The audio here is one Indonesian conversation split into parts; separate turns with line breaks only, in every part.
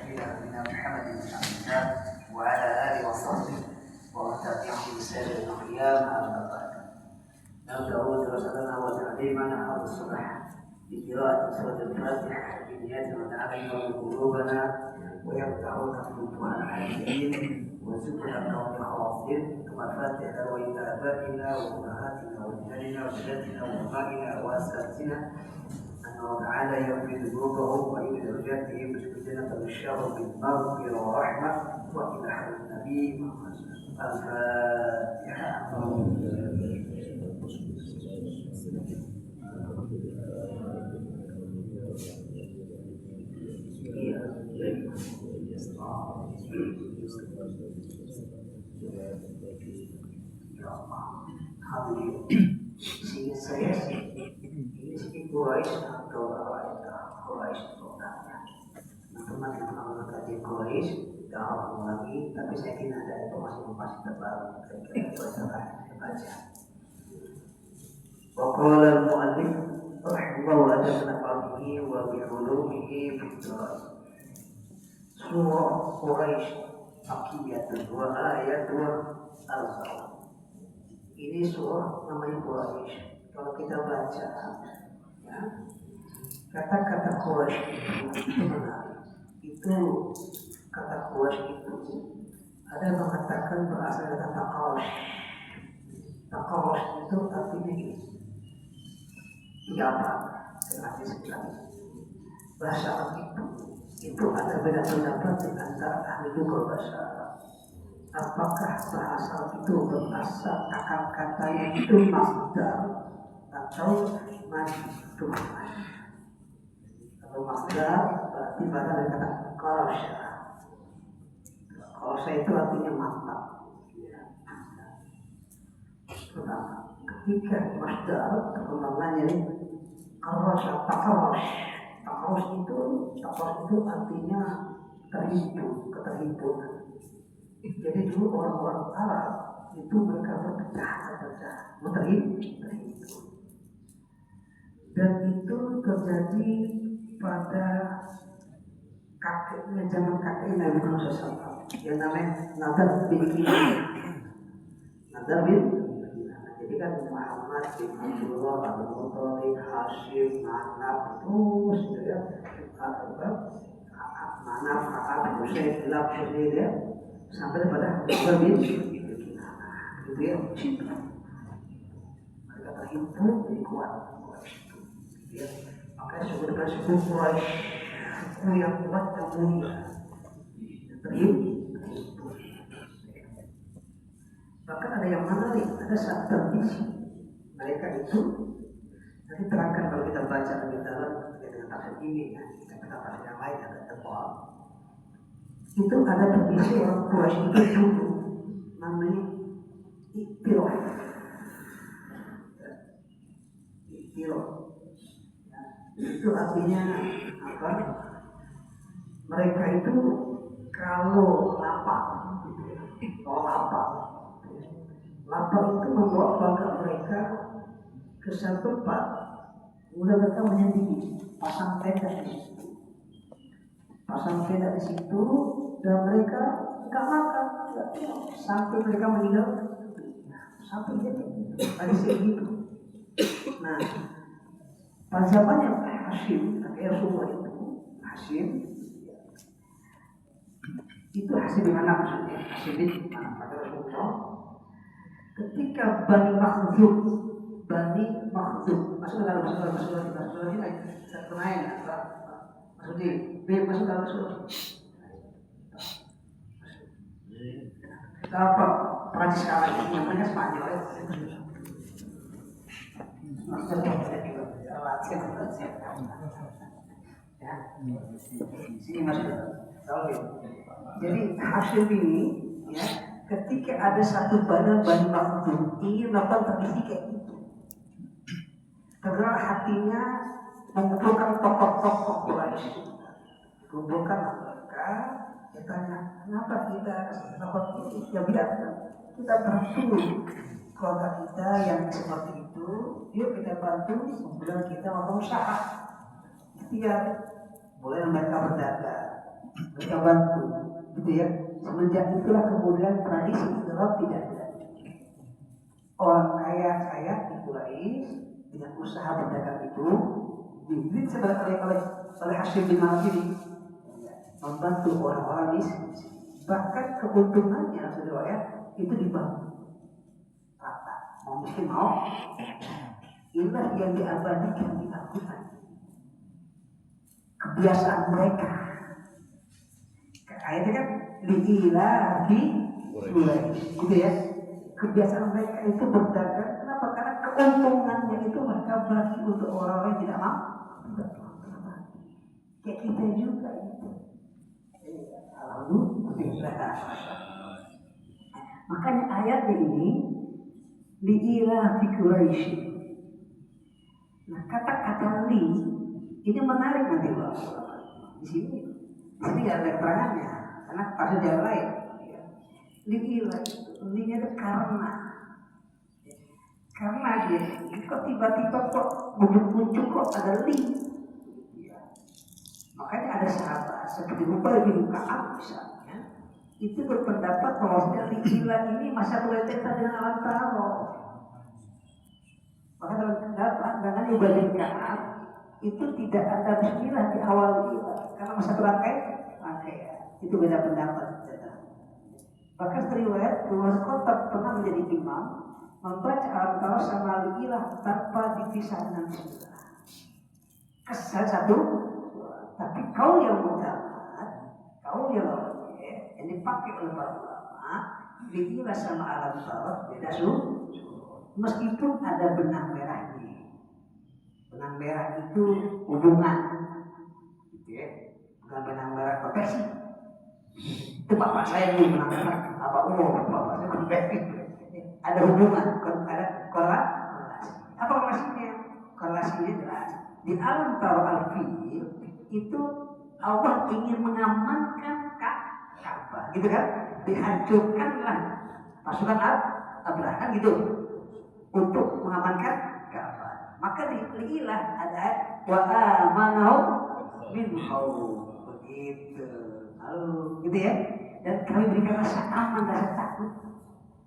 نبينا محمد بن عبد الله وعلى آله وصحبه ومن تبعهم بإحسان إلى يوم القيامة أما بعد. نبدأ دراستنا وتعليمنا حول الصبح بقراءة سورة الفاتحة بنياتنا وتعالى قلوبنا ويفتحون قلوبنا الحكيم وذكرنا قوم خواصين ثم الفاتحة وإلى آبائنا وأمهاتنا ورجالنا وجداتنا وأبائنا وأساتذتنا أنه تعالى يغفر ذنوبهم ويؤمن درجاتهم ويجعلنا من الشر بالمغفرة ورحمة وإلى حول النبي الفاتحة. Sehingga saya ini sedikit Quraisy atau Quraisy totalnya. Teman-teman yang pernah kaji Quraisy jauh lagi, tapi saya kira ada informasi terbaru kira-kira saya baca. Waqala al-mu'allif rahimahullah ta'ala wa bi'ulumihi fid-darai. Surah Quraisy Makkiyah wa ayat 2 al-Baqarah. Ini surah namanya Quraisy. Kalau kita baca, ya, kata-kata Quraisy itu menarik. Itu kata Quraisy itu ada yang mengatakan berasal dari kata Qawsh. Qawsh itu artinya ini. Apa? Arti sekali. Bahasa Arab itu ada beda pendapat di antara ahli lughah bahasa Arab. Apakah bahasa itu berasal akar katanya itu masdar atau majzum? Kalau masdar berarti pada dari kata qarasha. Qarasha itu artinya mantap. Pertama, ketika masdar perkembangannya ini qarasha, taqarash itu artinya terhimpun, keterhimpunan. Jadi dulu orang-orang Arab itu mereka berpecah, terhimpun. Dan itu terjadi pada zaman kakeknya Nabi Muhammad SAW yang namanya Nadar bin Kinanah. Jadi kan Muhammad bin Abdullah, Abdul Muttalib, Hashim, Manaf, terus gitu ya. Manaf, Ka'ab, Husain, Hilab, ya. Sampai pada Nadar bin Kinanah. Gitu ya. Mereka terhimpun jadi kuat. Ya, makanya suku Quraisy suku yang kuat dan mulia terhimpun. Bahkan ada yang menarik, ada satu tradisi mereka itu nanti terangkan kalau kita baca lebih dalam dengan tafsir ini ya, kita tafsir yang lain agak tebal. Itu ada tradisi orang Quraisy itu dulu namanya Iktiraf. Itu artinya apa? Mereka itu kalau lapar itu membawa keluarga mereka ke satu tempat, kemudian mereka menyendiri, pasang tenda di situ, dan mereka nggak makan, sampai mereka meninggal, sampai jadi ada segitu. Nah, pada zamannya Hashim, kakek Rasulullah itu Hashim di mana maksudnya? Hashim di mana? Kakek Rasulullah. Ketika Bani Makhzum, masuk dalam Rasulullah ini terkenal apa? Maksudnya, masuk dalam Rasulullah. Apa Prancis kalah ini yang mereka Spanyol ya? Sini masuk. Jadi Hashim ini ya, ketika ada satu Bani Makhzum ingin melakukan tradisi kayak itu, karena hatinya mengumpulkan tokoh-tokoh Quraisy, kumpulkan mereka, dia tanya, kenapa kita melakukan ini? Ya biar kita bantu keluarga kita yang seperti itu, yuk kita bantu, kemudian kita mau usaha. Biar boleh mereka berdagang, kita bantu, gitu ya. Semenjak itulah kemudian tradisi Idrot tidak ada. Orang kaya di Quraisy dengan usaha berdagang itu dibeli sebenarnya oleh Hashim bin Malik ini membantu orang-orang miskin. Bahkan keuntungannya saudara itu dibantu rata. Mau miskin mau, inilah yang diabadikan di Al-Quran. Kebiasaan mereka. Ayatnya kan li'ilafi Quraisy, gitu ya. Kebiasaan mereka itu berdagang. Kenapa? Karena keuntungannya itu mereka bagi untuk orang-orang yang tidak mampu. Kayak kita juga itu. Alhamdulillah. Makanya ayatnya ini li'ilafi Quraisy. Nah, kata-kata li ini menarik nanti Pak. Di sini nggak ada keterangannya karena pada jalan lain. Li'ilah ini ada karena dia kok tiba-tiba kok muncul kok ada li. Makanya ada sahabat seperti Ubay bin Ka'ab misalnya itu berpendapat bahwa li'ilah ini masa berkaitan dengan alam taroh. Maka dalam pendapat dengan Ubay bin Ka'ab itu tidak ada bismillah di awal ilah karena masa berangkai itu beda pendapat. Bahkan riwayat Umar Khattab pernah menjadi imam membaca Al-Tawar sama li'ilah tanpa dipisah dengan bismillah. Kesal satu, tapi kau yang mutamat, kau yang wajib yang dipakai oleh para ulama li'ilah sama Al-Tawar beda suhu. Meskipun ada benang merahnya. Benang merah itu hubungan, gitu ya. Bukan benang merah profesi. Itu bapak saya dulu benang merah, apa bapak saya konversi. Ada hubungan, ada korelasi. Apa korelasinya? Korelasinya jelas. Di alam Tawar al-Fil itu Allah ingin mengamankan Ka'bah, gitu kan? Dihancurkanlah pasukan Abraham gitu untuk mengamankan Ka'bah. Maka li'ilah ada wa amanahu min khawf. Begitu. Lalu gitu ya. Dan kami berikan rasa aman, rasa takut.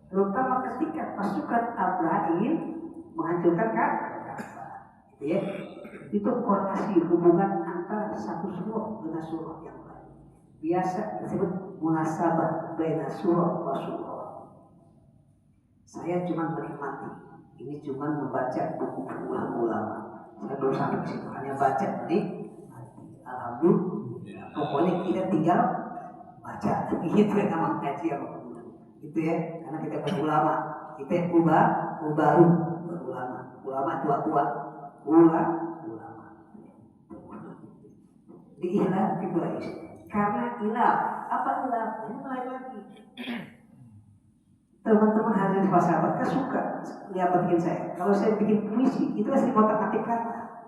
Terutama ketika pasukan Abraham ingin menghancurkan Ka'bah. Gitu ya. Itu korelasi hubungan antara satu surah dengan surah yang lain. Biasa disebut munasabah baina surah wa surah. Saya cuma menikmati. Ini cuma membaca buku-buku ulama. Saya belum sampai ke situ, hanya baca jadi alhamdulillah. Pokoknya kita tinggal baca. Gitu ya nama ngaji apa gitu ya. Karena kita berulama, kita baru berulama. Ulama tua-tua, ulama. Diilah di Quraisy. Karena ilah, apa ilah? Ini mulai lagi. Teman-teman hadirin sahabat kan suka lihat bikin saya. Kalau saya bikin puisi, itu saya kotak-katik kata.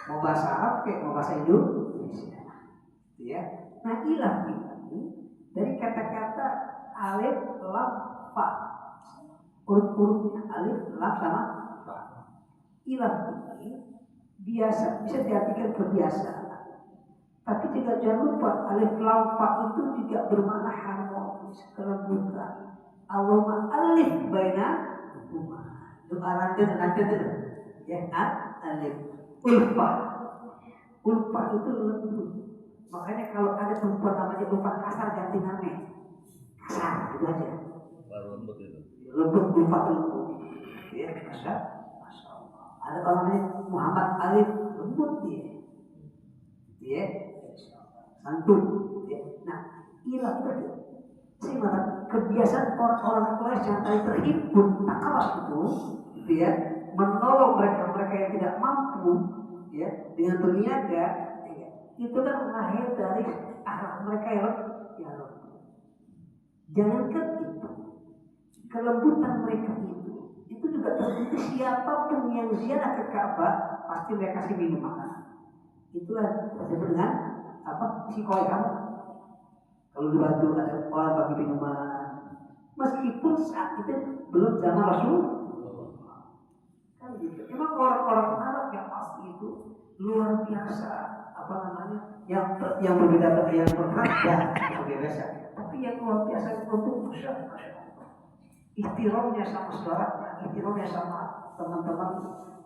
Mau bahasa Arab kayak mau bahasa Indonesia. Ya. Nah, ilah ini dari kata-kata alif, lam, fa. Huruf-hurufnya alif, lam sama fa. Ilah ini biasa bisa diartikan kebiasaan. Tapi juga jangan lupa alif, lam, fa itu juga bermakna harmonis, kelembutan. Allahumma alif baina huma. Doa nanti ya alif ulfa. Ulfa itu lembut. Makanya kalau ada perempuan namanya ulfa kasar ganti namanya kasar itu aja. Lembut itu. Lembut ulfa lembut. Ya kasar. Masya Allah. Ada orang namanya Muhammad Alif lembut dia. Ya santun. Ya. Nah ilah itu. Sehingga kebiasaan orang-orang Quraisy yang tadi terhimpun takawas itu, ya, menolong mereka yang tidak mampu, ya, dengan berniaga, ya, itu kan lahir dari akhlak mereka yang lembut. Jangankan itu, kelembutan mereka itu juga terbukti siapapun yang ziarah ke Ka'bah pasti mereka kasih minum makanan. Itulah disebut dengan apa? Sikoyam. Kalau dibantu ada orang bagi minuman, meskipun saat itu belum zaman Rasul, kan gitu. Emang orang-orang Arab yang pasti itu luar biasa, apa namanya, yang berbeda yang berbeda biasa. Tapi yang luar biasa itu masya Allah. Ihtiramnya sama saudaranya, ihtiramnya sama teman-teman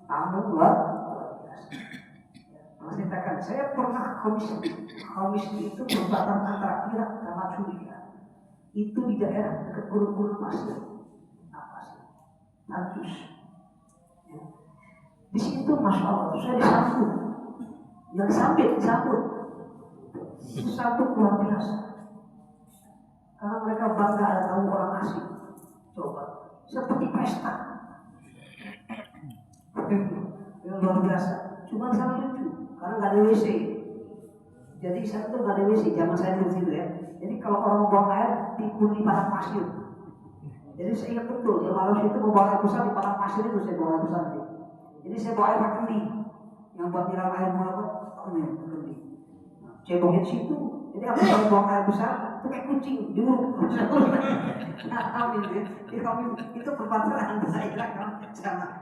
tamu luar biasa. Menceritakan saya pernah komis itu perbatasan antara Irak sama Suriah. Itu di daerah dekat gurun-gurun pasir. Apa sih? Tartus. Ya. Di situ masya Allah saya disambut. Yang disambut. Itu sambut luar biasa. Karena mereka bangga ada tamu orang asing. Coba seperti pesta. Yang luar biasa. Cuma sangat lucu karena nggak ada WC. Jadi saya tuh nggak ada WC zaman saya di situ ya. Jadi kalau orang buang air dikuni padang pasir. Jadi saya ingat betul di malam itu mau buang air besar di padang pasir itu saya buang air besar. Jadi saya bawa air pakai kendi yang buat nyiram air mulai kendi. Saya buang di situ. Jadi apa kalau buang air besar itu kayak kucing dulu. Itu perbatasan antara Irak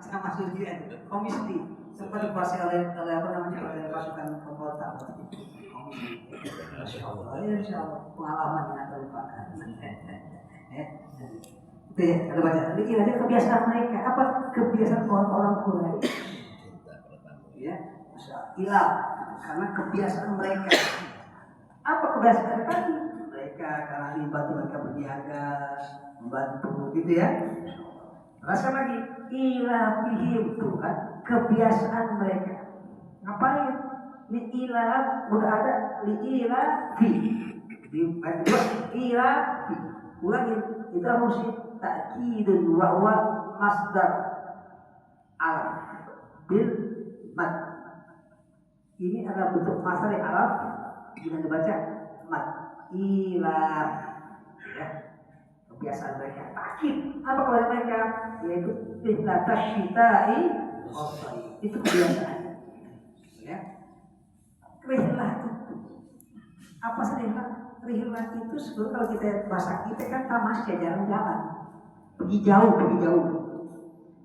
sama Suriah itu komisi sempat dikuasai oleh apa namanya oleh pasukan pemberontak. Masya Allah, insya Allah pengalaman yang tak lupakan. Itu ya, ada baca. Jadi ada kebiasaan mereka. Apa kebiasaan orang-orang Quraisy? Ya, hilang karena kebiasaan mereka. Apa kebiasaan tadi? Mereka karena dibantu mereka berniaga, membantu, gitu ya. Rasa lagi ilafihim itu kan kebiasaan mereka. Ngapain? Li'ilah udah ada li'ilafi. Di ilafi. Ulangi itu harus ta'kidun wa huwa masdar alaf bil mad. Ini adalah bentuk masdar alaf dengan dibaca mad. Ilah ya. Kebiasaan mereka takkid. Apa kebiasaan mereka? Yaitu rihlatas syita'i itu kebiasaan. Ya. Rihlah itu apa sih rihlah? Rihlah itu sebelum kalau kita bahasa kita kan tamasya jalan-jalan, pergi jauh.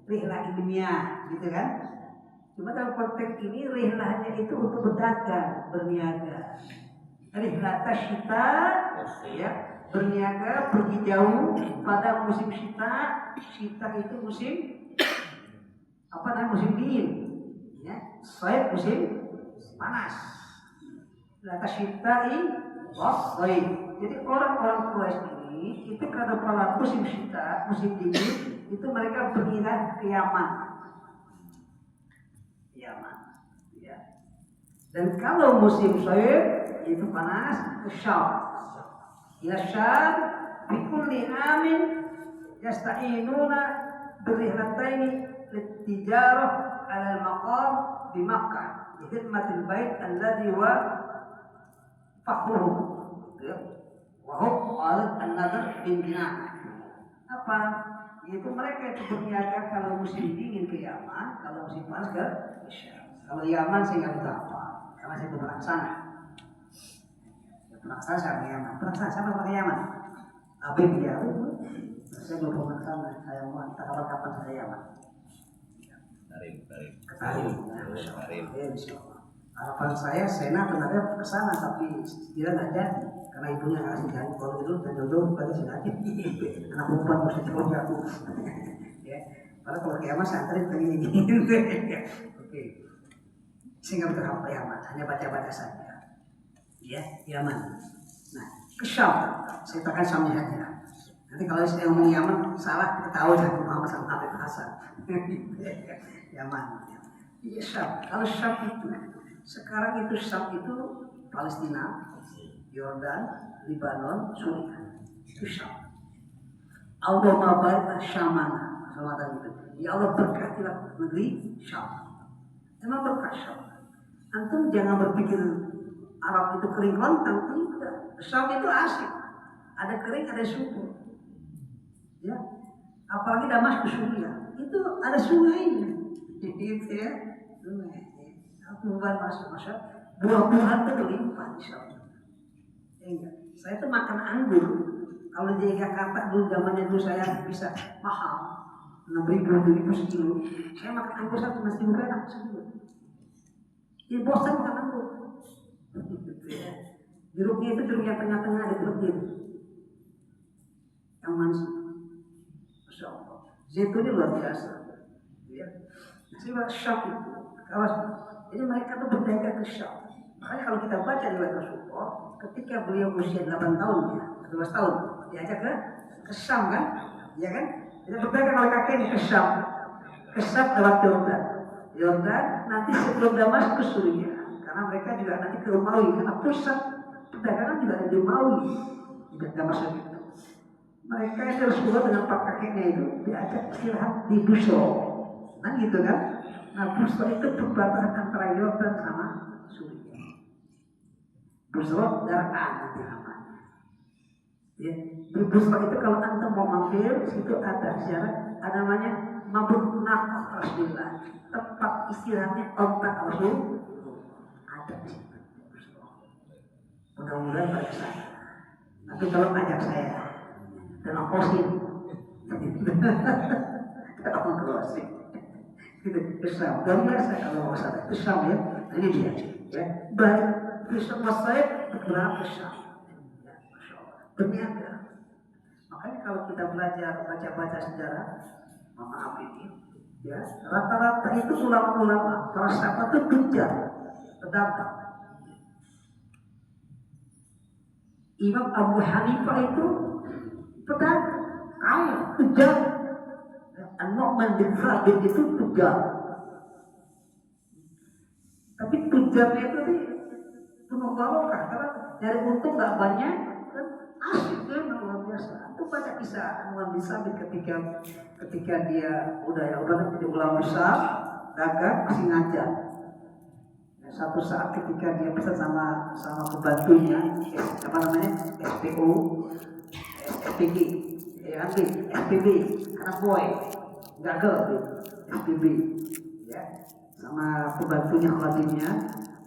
Rihlah ilmiah, gitu kan? Cuma dalam konteks ini rihlahnya itu untuk berdagang, berniaga. Rihlah tasyita, ya, berniaga, pergi jauh pada musim syita. Syita itu musim apa namanya? Musim dingin, ya. Saif musim panas. Lata syita'i wassaif. Jadi orang-orang Quraisy ini itu karena pada musim syita, musim dingin, itu mereka berpindah ke Yaman. Ya. Dan kalau musim saif itu panas ke Syam. Ila Syam bikulli amin yasta'inuna birihlataini litijarah ala al-maqam di Makkah di khidmatil bait alladhi wa fakhruhum wa hum qalat an-nadhr bin bina. Apa? Yaitu mereka itu berniaga kalau musim dingin ke Yaman, kalau musim panas ke Syam. Kalau Yaman saya nggak tahu apa, karena saya pernah ke sana. Pernah ke sana sama Yaman. Pernah ke sana sama ke Yaman. Apa yang dia? Saya belum pernah ke sana. Saya mau kapan saya Yaman. Tarim. Harapan saya Sena benarnya ke sana tapi tidak jadi karena ibunya nggak kasih jadi. Kalau itu dan jodoh bukannya sih aja. Anak perempuan mesti cowoknya aku. Ya, padahal kalau Yaman saya antarin begini. Oke. Saya nggak betul apa Yaman, hanya baca saja. Ya, Yaman. Nah, ke Syam. Saya tekan Syamnya saja. Nanti kalau saya ngomong Yaman salah ketahuan aku Muhammad sama Habib Hasan. Yaman. Iya Syam. Kalau Syam itu sekarang itu Syam itu Palestina, Yordan, Lebanon, Suriah. Itu Syam. Allah mabarik Syamana. Semacam itu. Ya Allah berkatilah negeri Syam. Emang berkat Syam. Antum jangan berpikir Arab itu kering lontang, tidak. Syam itu asik. Ada kering, ada subur. Ya. Apalagi Damaskus Suriah. Itu ada sungainya. Gitu ya. Sungai. Bukan masuk buah-buahan itu berlimpah insyaallah. Enggak. Saya tuh makan anggur. Kalau di Jakarta dulu zamannya dulu saya bisa mahal 6.000 sekilo. Saya makan anggur 1,5 perak sekilo. Ya bosan makan anggur.
Jeruknya itu jeruk yang tengah-tengah ada beruknya, yang manis. Masya Allah. Zaitunnya luar biasa. Ya. Sehingga Syam itu, jadi mereka tuh berdagang ke Syam. Makanya kalau kita baca riwayat Rasulullah, ketika beliau usia 8 tahun ya, 12 tahun, diajak ke Syam kan, ya kan? Dia berdagang oleh kakeknya ke Syam lewat Yordan, nanti sebelum Damaskus Suriah, karena mereka juga nanti ke Umawi, karena pusat perdagangan juga ada di Umawi, di Damaskus itu. Mereka itu Rasulullah dengan pak kakeknya itu diajak istirahat di Busro, nah gitu kan? Nah Busro itu perbatasan antara Yordan sama Suriah. Busro Dar'an nanti namanya. Ya, di Busro itu kalau anda mau mampir, situ ada syarat, ada namanya Mabuk Naqah Rasulullah, tempat istirahatnya otak Rasul, ada di situ. Mudah-mudahan pada sana. Tapi kalau ajak saya dan ongkosin, ongkosin, gitu. Islam, dan biasa kalau masalah Islam ya, ini dia, ya. Baik Islam saya bergerak Islam, ya, Masya Allah, berniaga. Makanya kalau kita belajar baca sejarah, maaf ini, ya rata-rata itu ulama-ulama, para sahabat itu kejar, pedagang. Imam Abu Hanifah itu pedagang, kaya, kejar. An-Nu'man bin Thabit itu tujar. Tapi tujarnya itu penuh barokah karena dari untung nggak banyak dan asik dia luar biasa. Itu baca kisah An-Nu'man bin Thabit ketika dia udah jadi ulama besar, dagang masih ngajar. Satu saat ketika dia pesan sama pembantunya, SPO, SPG, SPB, anak boy, gagal tuh, SPB, ya, sama pembantunya khadimnya,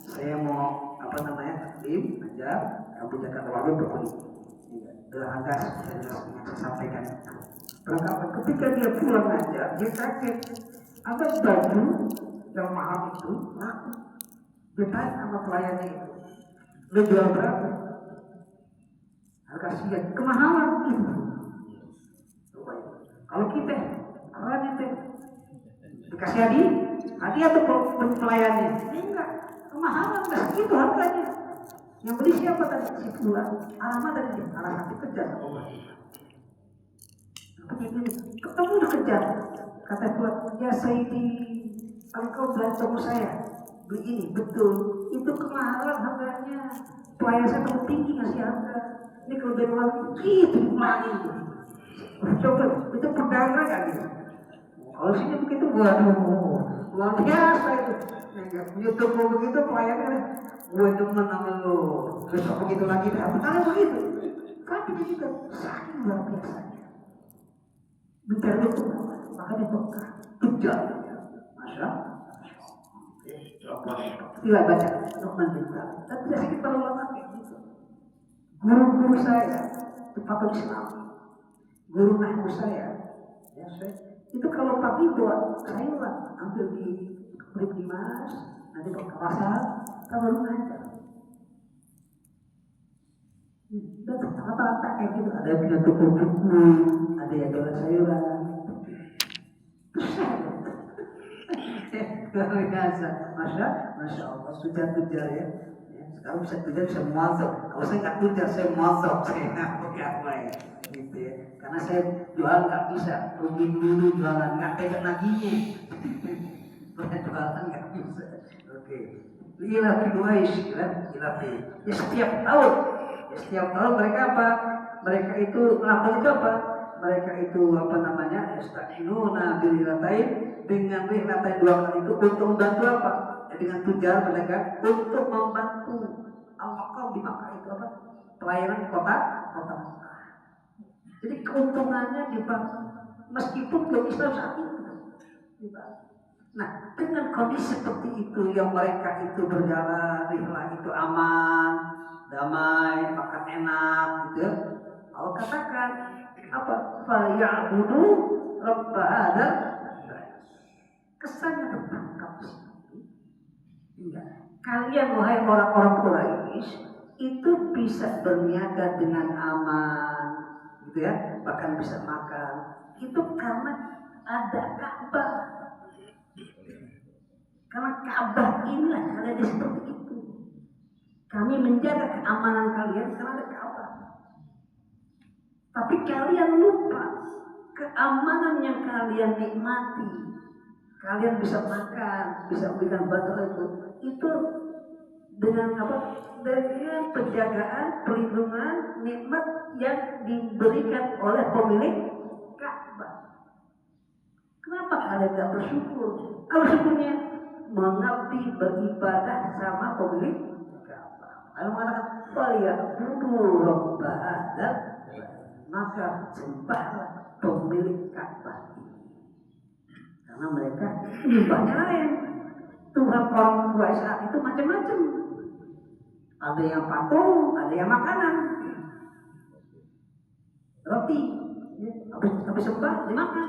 saya mau taklim, ajar, kamu jaga warung pokoknya, agak saya sampaikan. Berangkat ketika dia pulang aja, dia kaget, ada baju yang mahal itu laku. Dia tanya sama pelayannya itu, lo jual berapa? Harga sekian, kemahalan itu. Kalau kita, orang itu dikasih hadiah tuh pelayannya, enggak, kemahalan, enggak segitu harganya. Yang beli siapa tadi? Si Fulan. Alamat tadi, alamat dikejar sama Allah. Ketemu dikejar. Kata Fulan, ya Sayyidi, engkau belanja saya. Beli ini, betul. Itu kemahalan harganya. Pelayan saya terlalu tinggi ngasih harga. Ini kalau dari luar gitu dikurangi. Coba, itu perdagangan kan gitu. Kalau sini begitu, waduh, luar biasa itu. Punya toko begitu, pelayannya, gue demen sama lo. Besok begitu lagi, karena begitu. Tapi dia juga saking luar biasanya. Bicara itu, makanya berkah. Tujar. Masya tidak baca Nu'man bin Thabit. Tapi tidak sedikit para ulama kayak gitu. Guru-guru saya Fathul Islam, guru nahwu saya, ya itu kalau pagi buat sayuran ambil di Dimas, nanti ke pasar, kalau ngajar. Dan rata-rata kayak gitu, ada yang punya toko buku, ada yang jualan sayuran. Luar biasa, masya Allah, tujar ya. Sekarang bisa tujar, bisa muazzaf. Kalau saya nggak tujar, saya muazzaf. Saya nggak gitu ya. Karena saya jual nggak bisa, rugi dulu jualan, nggak pegang naginya. Jualan nggak bisa. Oke. Ilah Quraisy, ilah ya setiap tahun mereka apa? Mereka itu melakukan itu apa? Mereka itu Yasta'inuna bililatain, dengan rihlatain 2 kali itu untuk membantu apa? Dengan tujar mereka untuk membantu al-maqam di Makkah itu apa? Pelayanan kota Makkah. Jadi keuntungannya dibantu meskipun belum Islam saat itu dibantu. Nah, dengan kondisi seperti itu yang mereka itu berjalan, rihlah itu aman, damai, makan enak gitu. Allah katakan apa? Fa'ya'budu rabb hadzal. Kesannya tertangkap di sini. Kalian wahai orang-orang Quraisy itu bisa berniaga dengan aman, gitu ya, bahkan bisa makan. Itu karena ada Ka'bah. Karena Ka'bah inilah kalian seperti itu. Kami menjaga keamanan kalian karena ada Ka'bah. Tapi kalian lupa keamanan yang kalian nikmati. Kalian bisa makan, bisa berikan bantuan itu dengan apa? Dengan penjagaan, perlindungan, nikmat yang diberikan oleh pemilik Ka'bah. Kenapa kalian tidak bersyukur? Kalau syukurnya mengabdi beribadah sama pemilik Ka'bah. Kalau mengatakan falyabudu rabb hadzal, maka sembahlah pemilik Ka'bah. Karena mereka nyembahnya lain. Tuhan orang tua saat itu macam-macam. Ada yang patung, ada yang makanan. Roti, habis sembah dimakan.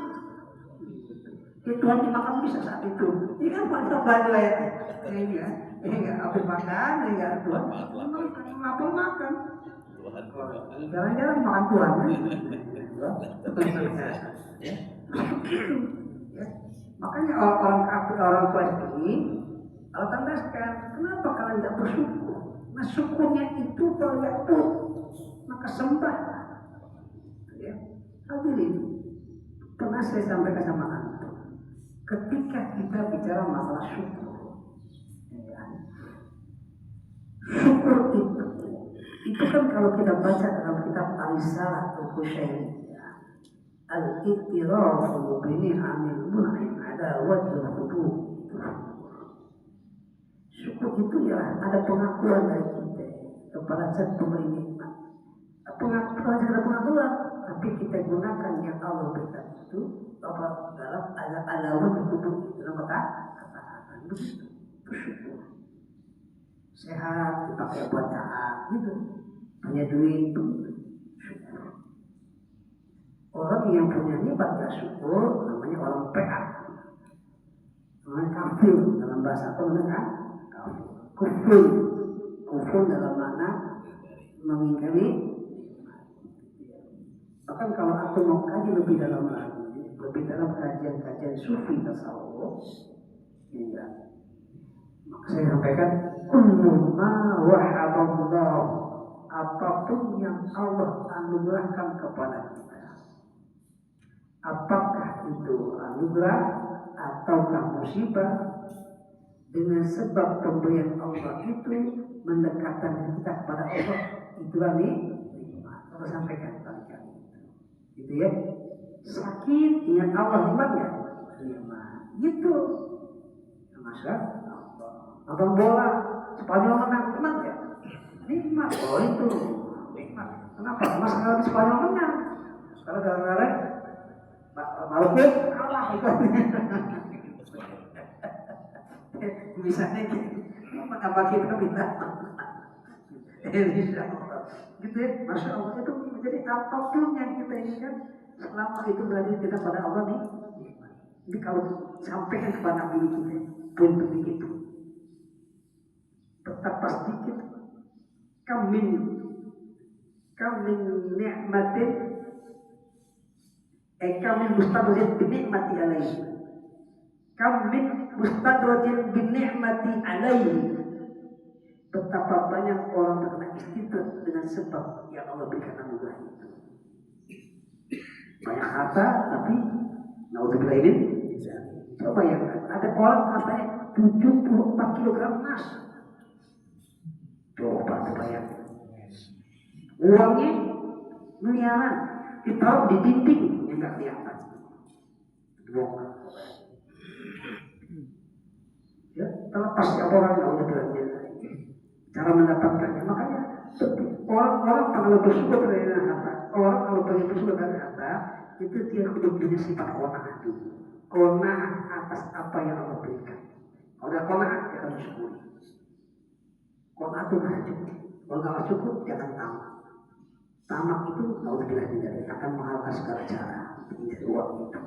Tuhan dimakan bisa saat itu. Ini kan paling banyak ayatnya. Ini ya, ini nggak habis makan, ini nggak Tuhan. Ngapun makan. Jarang-jarang makan Tuhan. Ya. Makanya orang kafir, orang ini, Allah tandaskan, kenapa kalian tidak bersyukur? Nah syukurnya itu kalau maka sembah. Ya. Hadirin, pernah saya sampaikan sama antum, ketika kita bicara masalah syukur, ya, syukur itu kan kalau kita baca dalam kitab Al-Risalah Al-Qushairi, al-iqtirafu bini'amil mun'im ala wajhil hudud. Syukur itu ya ada pengakuan dari kita kepada zat pemberi nikmat. Pengakuan, tapi kita gunakan yang Allah berikan itu apa dalam ala wajhil hudud, dalam kata-kata begitu. Bersyukur. Sehat dipakai buat taat gitu. Punya duit begitu. Orang yang punya nikmat gak syukur namanya orang PA, namanya kafir dalam bahasa apa namanya? Kufur. Kufur dalam makna mengingkari. Bahkan kalau aku mau kaji lebih dalam lagi, lebih dalam kajian-kajian sufi tasawuf, ya, maka saya sampaikan kullu ma wahaballah, apapun yang Allah anugerahkan kepada kita, apakah itu anugerah ataukah musibah, dengan sebab pemberian Allah itu mendekatkan kita kepada Allah, itulah nikmat. Saya sampaikan kali-kali gitu ya. Sakit ingat Allah, nikmatnya nikmat gitu. Masa nonton bola Spanyol menang, nikmat ya, nikmat. Oh itu nikmat. Kenapa? Mas kalau Spanyol menang, kalau gara-gara Maluku kalah itu. Misalnya gitu, apa kita minta? Gitu ya, Masya Allah itu menjadi apapun yang kita inginkan selama itu berada kita pada Allah nih. Jadi kalau sampaikan kepada diri kita pun begitu. Betapa sedikit kami nikmatin kami mustadrojin binikmati alaihi. Kami mustadrojin binikmati alaihi. Betapa banyak orang terkena istidrat dengan sebab yang Allah berikan anugerah itu. Banyak harta tapi naudzubillah ini. Coba ya, ada orang hartanya 74 kilogram emas. Coba bayang. Uangnya miliaran, ditaruh di dinding yang nggak kelihatan. Bongkar. Ya, terlepas ya orang yang udah belajar cara mendapatkannya. Makanya orang kalau bersyukur dari harta, orang kalau pengen bersyukur dari harta, itu dia kudu punya sifat qanaah dulu. Qanaah atas apa yang Allah berikan. Kalau ada qanaah, dia akan bersyukur. Qanaah itu nggak cukup. Kalau nggak cukup, jangan tamak. Tamak itu naudzubillah dari akan menghalalkan segala cara untuk mencari uang itu.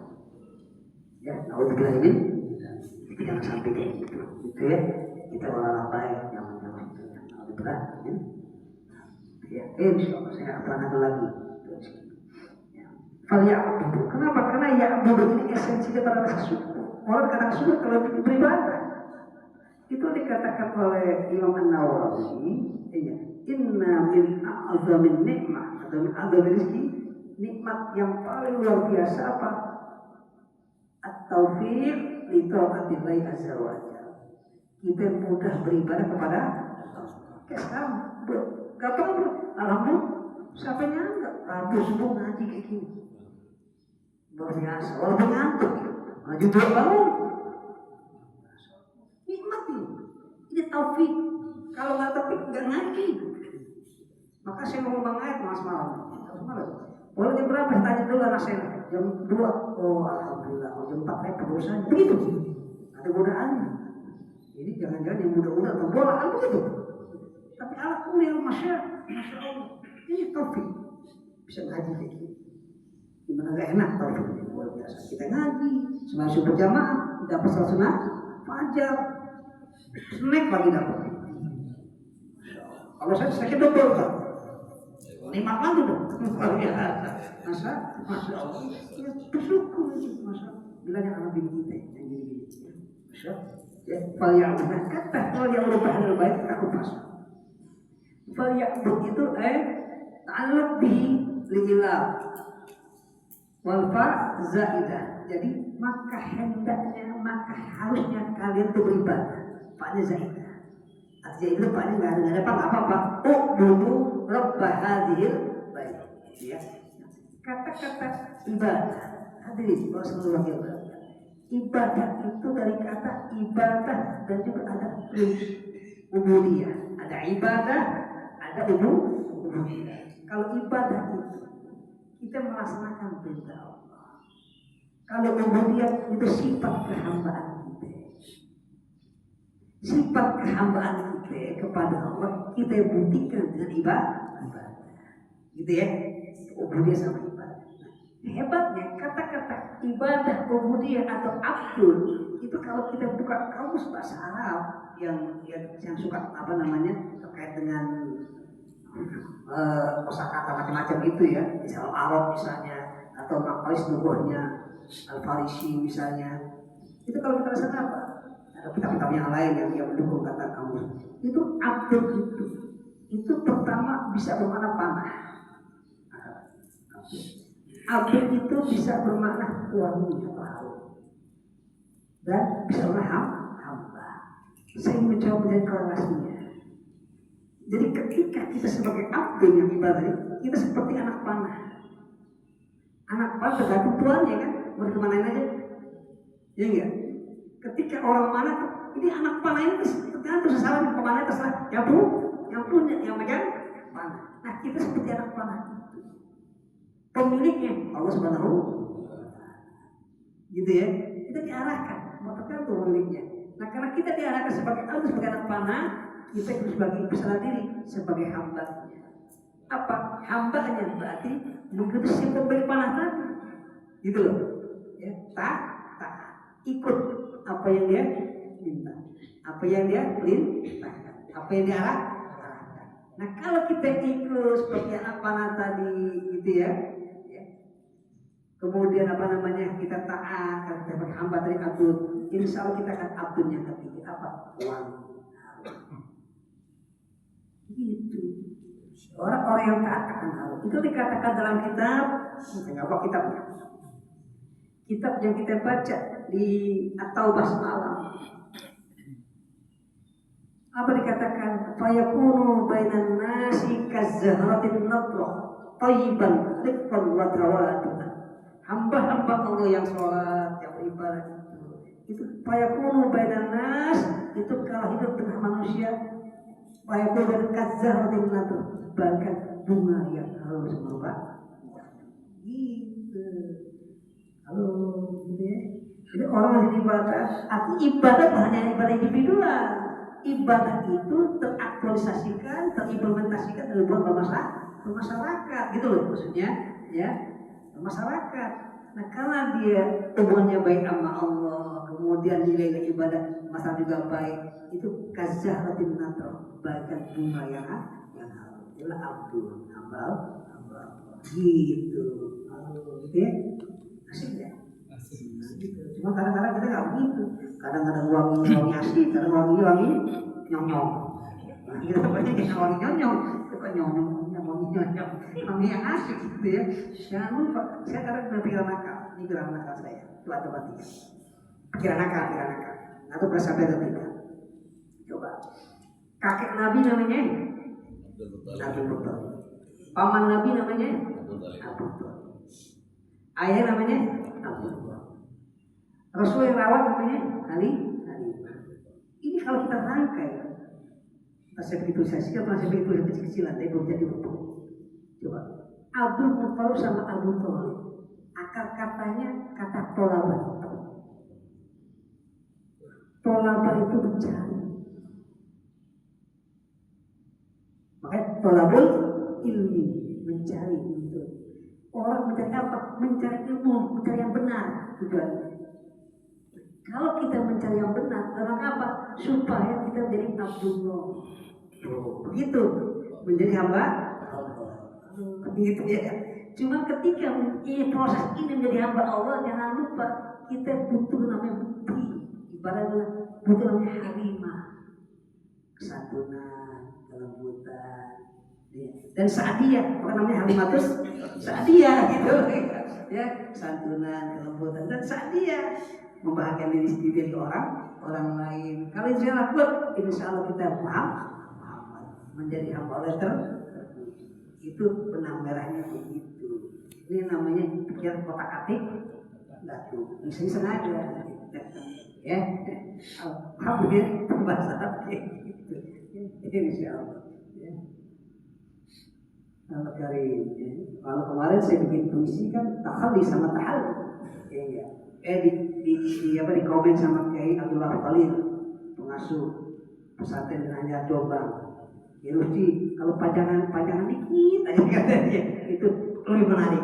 Ya, naudzubillah ini jangan sampai kayak gitu ya. Kita orang baik, jangan itu. Naudzubillah ini. Ya, insya Allah saya akan ada lagi. Ya. Falyabudu. Kenapa? Karena ya'budu ini esensi daripada rasa syukur. Orang kata syukur kalau beribadah. Itu dikatakan oleh Imam An-Nawawi, inna min a'zamin nikmah atau min a'zamin rizki, nikmat yang paling luar biasa apa? At-taufiq li ta'atillahi azza wa jalla. Kita mudah beribadah kepada Allah. Sekarang gampang bro, alhamdulillah. Siapa nyangka Rabu subuh ngaji kayak gini? Luar biasa, walaupun ngantuk, maju dua bangun. Nikmat ini taufik. Kalau nggak taufik nggak ngaji. Maka saya mau ngomong ayat mas malam. Boleh jam berapa? Tanya dulu anak saya. Jam 2. Oh alhamdulillah. Oh, jam 4 repot urusan. Begitu. Ada godaannya. Ini jangan-jangan yang muda-muda atau bola kan begitu. Tapi Allah kuliah masya Allah. Ini taufik. Bisa ngaji kayak gini. Gimana nggak enak taufik ini luar biasa. Kita ngaji. Semalam subuh berjamaah. Dapat salat sunat fajar. Snack lagi dapat. Kalau saya sakit double kan. Nikmat lagi dong. Masya Allah. Ya bersyukur itu masya. Bilangnya anak bini kita yang gini-gini. Masya. Ya, falyabudu kata falyabudu bahdal bait aku pas. Falyabudu itu ta'alluq bihi li'ilah. Wal fa zaidah. Jadi maka hendaknya, maka harusnya kalian itu beribadah. Paknya zaidah. Artinya itu paknya nggak ada apa-apa. U'budu rabb hadhil bait. Ya. Kata-kata ibadah. Hadirin, Rasulullah ibadah. Ibadah itu dari kata ibadah dan juga ada ubudiyah. Ada ibadah, ada ubudiyah. Kalau ibadah itu kita melaksanakan perintah Allah. Kalau ubudiyah itu sifat kehambaan kita. Sifat kehambaan kita kepada Allah kita buktikan dengan ibadah. Gitu ya. Ubudiyah sama ibadah. Hebatnya kata-kata ibadah, ubudiyah atau abdul itu kalau kita buka kamus bahasa Arab yang suka apa namanya terkait dengan kosakata macam-macam itu ya, misalnya Arab misalnya atau makalis nubuhnya Al-Farisi misalnya, itu kalau kita rasa apa? Ada kitab-kitab yang lain yang mendukung kata kamus. Itu abdul itu pertama bisa bermakna panah. Abdul itu bisa bermakna wangi atau harum dan bisa bermakna hamba. Saya mencoba menjadi korelasinya. Jadi ketika kita sebagai abdul yang ibadah, kita seperti anak panah. Anak panah tergantung tuannya kan, mau kemanain aja. Ya enggak? Ketika orang mana, ini anak panah ini tergantung sesaran kemana terserah. Yang punya, yang megang panah. Nah kita seperti anak panah. Pemiliknya Allah Subhanahu wa Ta'ala. Gitu ya. Kita diarahkan, mau tergantung pemiliknya. Nah, karena kita diarahkan sebagai anak panah, kita harus bagi besar diri sebagai hambanya. Apa? Hambanya berarti mengikuti si pemberi panah tadi. Gitu loh. Ya, tak ikut apa yang dia minta, apa yang dia perintahkan, apa yang dia arahkan. Nah, kalau kita ikut seperti anak panah tadi, gitu ya. Kemudian apa namanya kita taat, kita berhamba dari abdul. Insya Allah kita akan abdul yang ketiga apa? Wangi. Gitu. Orang-orang yang taat akan Allah. Itu dikatakan dalam kitab. Apa kitabnya? Kitab yang kita baca di At-Taubah semalam. Apa dikatakan? Fayakunu bainan nasi kazzahratin nadrah thayyiban riqqan wa drawatun. Hamba-hamba Allah yang sholat, yang beribadah itu fayakunu bainan nas, itu kalau hidup tengah manusia fayakunu bainan kazzahratin nadrah, bahkan bunga yang harus merubah gitu. Halo, gitu ya. Jadi orang yang ibadah, arti ibadah bukan hanya ibadah individual. Ibadah itu teraktualisasikan, terimplementasikan dalam bermasyarakat, gitu loh maksudnya, ya. Masyarakat. Nah, karena dia hubungannya baik sama Allah, kemudian nilai ibadah masa juga baik, itu kazzahratin nadrah, bahkan bunga yang halus. adalah Abdul, hamba. Gitu. Gitu ya. Asik ya? Gitu. Cuma kadang-kadang kita nggak begitu. Kadang-kadang wangi asik, kadang wangi nyong-nyong. Nah, kita seperti kita wangi nyong-nyong, suka nyong-nyong, wangi yang asik gitu ya. Jangan lupa, saya kadang berpikiran nakal. Ini pikiran nakal saya. Coba tiga. Pikiran nakal. Atau bersabar atau tidak? Coba. Kakek Nabi namanya Abdul Muttalib. Paman Nabi namanya Abdul Muttalib. Ayah namanya Abdul Muttalib. Rasul yang rawat namanya Ali. Ini kalau kita rangkai, saya begitu kecil-kecilan, tapi belum jadi utuh. Coba. Abdul Muttalib sama Abu Thalib. Akar katanya kata tolaba. Tolaba itu mencari. Makanya tolabul ilmi, mencari itu. Orang mencari apa? Mencari ilmu, mencari yang benar tujuannya. Kalau kita mencari yang benar, karena apa? Supaya kita jadi Abdullah. Begitu, menjadi hamba. Begitu ya. Cuma ketika proses ini menjadi hamba Allah, jangan lupa kita butuh namanya bukti. Ibaratnya butuh namanya halimah, kesantunan, kelembutan, dan sa'diyah. Bukan namanya halimatus sa'diyah gitu ya, santunan, kelembutan dan sa'diyah, membahagiakan diri sendiri orang lain. Kalau itu saya lakukan, insya Allah kita paham menjadi hamba Allah terpuji. Itu benang merahnya begitu. Ini namanya pikiran kotak-atik batu. Misalnya sengaja ya, alhamdulillah bahasa gitu. Insya Allah. Kalau kemarin saya bikin puisi kan tahalli sama tahalli. Di komen sama Kiai Abdullah Khalil, pengasuh pesantren Anyar Jombang. Ya Rusti, kalau pajangan dikit aja katanya, itu lebih menarik.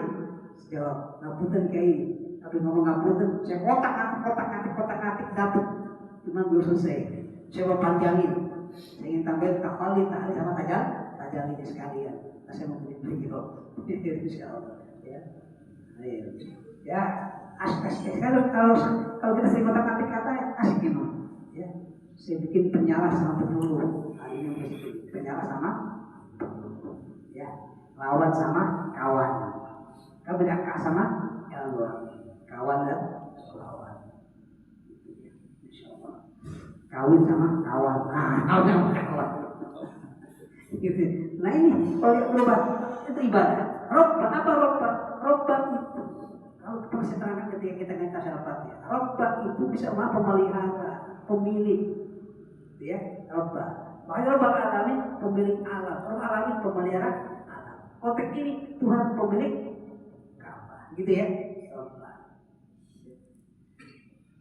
Jawab, ngapunten Kiai, tapi ngomong ngapunten, saya kotak-atik dapat, cuma belum selesai. Saya mau panjangin, saya ingin tambahin tahalli sama tajallinya sekalian. Saya mau beliau, insya Allah. Ya, asik. Kalau kita sering kotak-atik kata asik gimana? Ya, saya bikin penyala sama penyuluh. Hari ini mesti penyala sama penyuluh. Ya, lawan sama kawan. Kan beda kak sama lawan. Kawan dan lawan. Insya Allah. Kawin sama kawan. Kawin sama kawan. Gitu. Nah ini kalau robat itu ibadah. Robat apa robat? Robat itu kalau perlu saya terangkan ketika kita ngaji tasawuf, robat itu bisa memelihara, pemilik, ya robat. Makanya robat alamin pemilik alam, robat alamin pemelihara alam. Konteks ini Tuhan pemilik Ka'bah, gitu ya. Robat.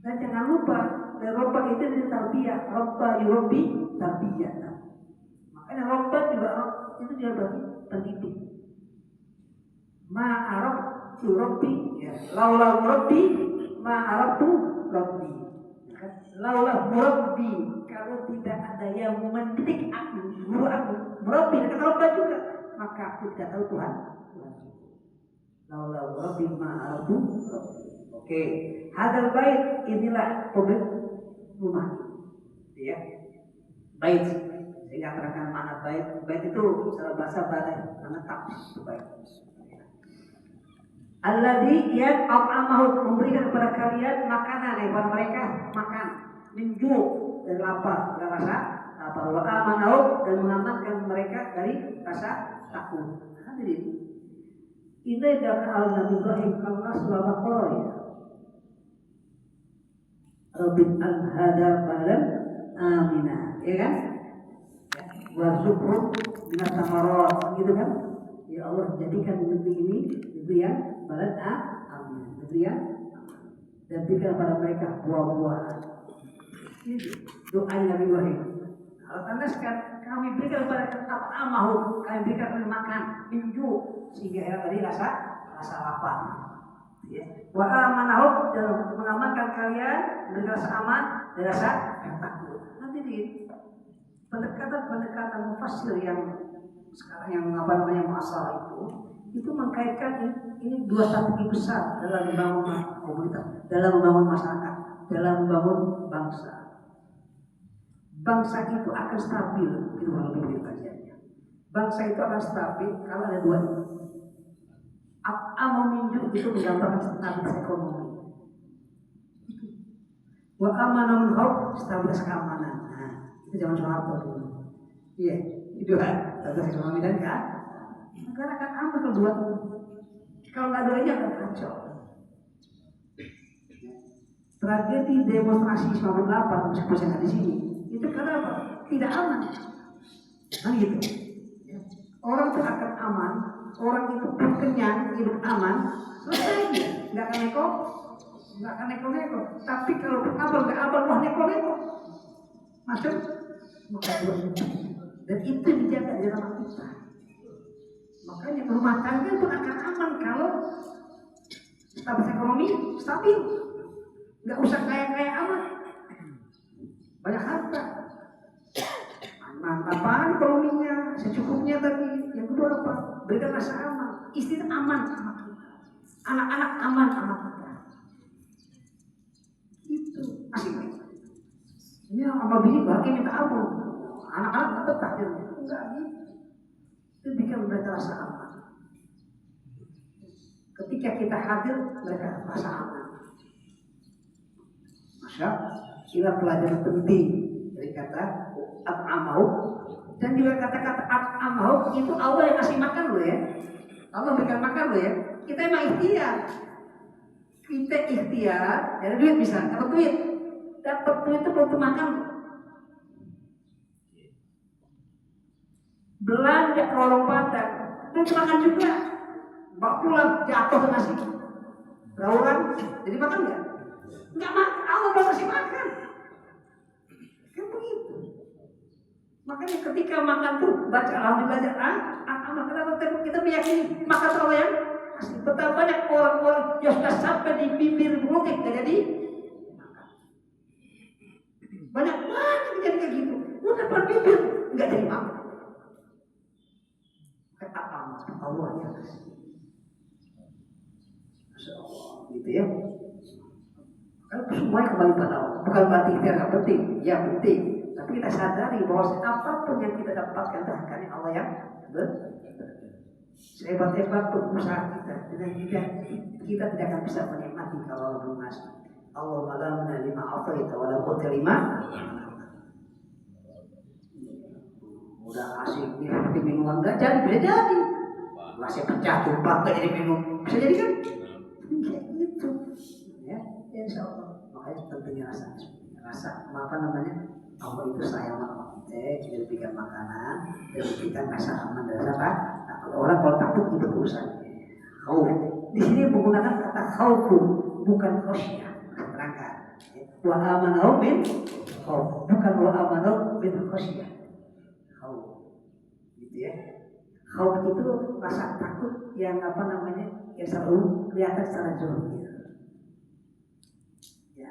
Dan jangan lupa, robat itu dari tarbiyah, robat yurobi tarbiyah. Makanya robat juga itu dia berarti pendidik. Ma'arab tu Rabbi, ya. Laulah Rabbi, ma'arab tu Rabbi. Laulah Rabbi, kalau tidak ada yang mendidik aku, guru aku, Rabbi, dan Rabbi juga, maka aku tidak tahu Tuhan. Laulah Rabbi, ma'arab tu Rabbi. Oke, hadal bait, inilah pemilik rumah, ya. Bait. Sehingga terangkan mana bait. Bait itu secara bahasa badai, menetap itu bait. Alladzi yang at'amahu, memberikan kepada kalian makanan, kepada mereka makan, minju dari lapar, dari rasa lapar, wa amanahu, dan mengamankan mereka dari rasa takut. Hadirin, ini adalah al-Nabi Ibrahim Allah surah Baqarah ya. Rabbin al-hada balan amina, ya kan? Warzuqhum minas samarat, gitu kan? Ya Allah, jadikan negeri ini negeri yang balad amin, negeri yang dan berikan kepada mereka buah-buahan. Doa Nabi Ibrahim. Allah tandaskan, kami berikan kepada amahu, kami berikan kepada makan, minju, sehingga dari rasa lapar. Ya. Wa amanahu, dan mengamankan kalian dari rasa aman dan rasa takut. Nanti pendekatan mufassir yang sekarang yang apa namanya masalah itu mengkaitkan ini dua strategi besar dalam membangun komunitas, dalam membangun masyarakat, dalam membangun bangsa. Bangsa itu akan stabil, itu kalau begitu kajiannya. Bangsa itu akan stabil kalau ada dua ini. Amominju itu menggambarkan stabilitas ekonomi. Wa amanahul khawf, stabilitas keamanan. Nah, itu zaman Soeharto dulu. Iya, itu kan stabilitas ekonomi dan negara akan aman kalau dua itu. Kalau nggak dua ini akan kacau. Tragedi demonstrasi 98 meskipun saya di sini itu karena apa? Tidak aman. Kan gitu. Orang itu akan aman, orang itu kenyang, hidup aman, selesai dia. Nggak akan neko, Tapi kalau nggak abal, wah neko. Masuk, maka dan itu dijaga di dalam kita. Makanya rumah tangga pun akan aman kalau stabilitas ekonomi stabil. Nggak usah kaya-kaya amat. Banyak harta. Manfaat ekonominya secukupnya tadi. Yang kedua apa? Berikan rasa aman. Istri aman sama kita. Anak-anak aman sama kita. Itu masih baik. Ini sama bini bahagia minta ampun. Anak-anak tak betah. Enggak gitu. Itu bikin mereka rasa aman. Ketika kita hadir, mereka rasa aman. Maka kita pelajaran penting dari kata at'amahu, dan juga kata-kata at'amahu itu Allah yang kasih makan lo ya. Allah berikan makan lo ya. Kita emang ikhtiar. Kita ikhtiar, ada duit bisa, dapat duit. Dapat duit itu untuk makan. Belanja ke warung Padang, untuk makan juga. Bawa pulang jatuh ke nasi. Rawuran, jadi makan nggak? Nggak makan, Allah mau kasih makan. Kan begitu. Makanya ketika makan tuh baca alhamdulillah kenapa kita meyakini makan Allah yang asli. Betapa banyak orang-orang yang sudah sampai di bibir mulutnya nggak jadi makan. Banyak kejadian kayak gitu. Udah depan bibir nggak jadi makan. Kata Allah yang asli. Masya Allah, gitu ya. Kalau semuanya kembali pada Allah. Bukan berarti kita nggak penting, ya penting. Tapi kita sadari bahwa apapun yang kita dapatkan itu hanya Allah yang sehebat-hebat pun usaha kita, dengan kita tidak akan bisa menikmati kalau Allah belum ngasih. Allah malam menerima apa itu, walaupun terima. Udah asik nih, seperti minuman nggak jadi, bisa jadi. Masih pecah tumpah nggak jadi minum, bisa jadi kan? Kayak gitu, ya insya Allah. Makanya pentingnya rasa apa namanya? Allah itu sayang sama kita, dia berikan makanan, dia berikan rasa aman dan rasa takut. Orang kalau takut itu urusan. Khauf. Di sini menggunakan kata khauf, bukan khosyah. Terangkan. Wa amanu min khauf, bukan wa amanu min khosyah. Khauf. Gitu ya. Khauf itu rasa takut yang apa namanya? Yang selalu kelihatan secara jelas. Ya.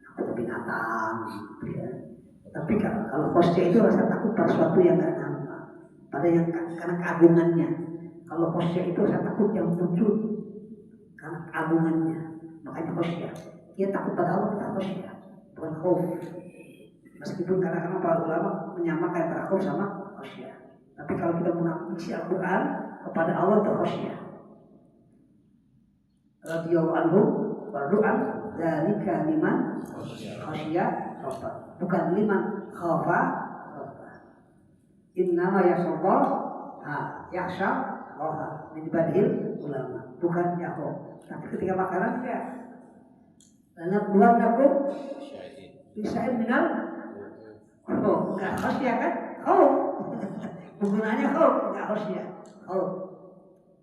Takut binatang gitu ya. Tapi kalau khosyah itu rasa takut pada sesuatu yang tidak nampak, pada yang karena keagungannya. Kalau khosyah itu rasa takut yang muncul karena keagungannya, makanya khosyah. Dia takut pada Allah, kita khosyah, bukan khauf. Meskipun kadang-kadang para ulama menyamakan antara khauf sama khosyah. Tapi kalau kita mengisi Al-Quran kepada Allah itu khosyah. Radhiyallahu anhu berdoa dzalika liman khosyah. Bukan liman khafa. Innama yakhsha yakhsha Allah min badil ulama, bukan yakhsha. Tapi ketika makanan ya karena buat aku bisa minal nggak khasya kan? Penggunaannya nggak khasya.